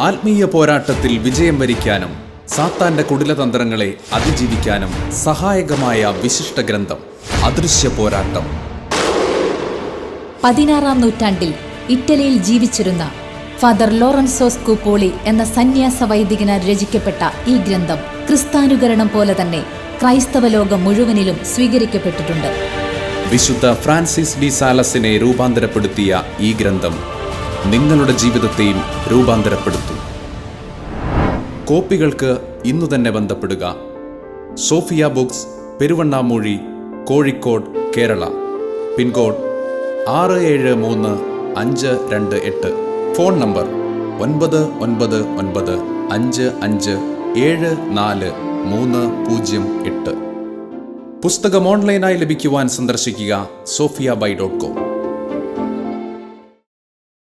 ആത്മീയ പോരാട്ടത്തിൽ വിജയം വരിക്കാനും സാത്താന്റെ കുടിലതന്ത്രങ്ങളെ അതിജീവിക്കാനും സഹായകമായ വിശിഷ്ട ഗ്രന്ഥം അദൃശ്യ പോരാട്ടം. 16-ാം നൂറ്റാണ്ടിൽ ഇറ്റലിയിൽ ജീവിച്ചിരുന്ന ഫാദർ ലോറൻസോ സ്കൂപ്പോളി എന്ന സന്യാസ വൈദികനാൽ രചിക്കപ്പെട്ട ഈ ഗ്രന്ഥം ക്രിസ്താനുകരണം പോലെ തന്നെ ക്രൈസ്തവ ലോകം മുഴുവനിലും സ്വീകരിക്കപ്പെട്ടിട്ടുണ്ട്. വിശുദ്ധ ഫ്രാൻസിസ് ഡി സാലസിനെ രൂപാന്തരപ്പെടുത്തിയ ഈ ഗ്രന്ഥം നിങ്ങളുടെ ജീവിതത്തെയും രൂപാന്തരപ്പെടുത്തും. കോപ്പികൾക്ക് ഇന്നു തന്നെ ബന്ധപ്പെടുക. Sofia books, Peruvannamuzhi, Kozhikode, Kerala. Pin code 673528. Phone number 999955743008. പുസ്തകം ഓൺലൈനായി ലഭിക്കുവാൻ സന്ദർശിക്കുക sofiabuy.com.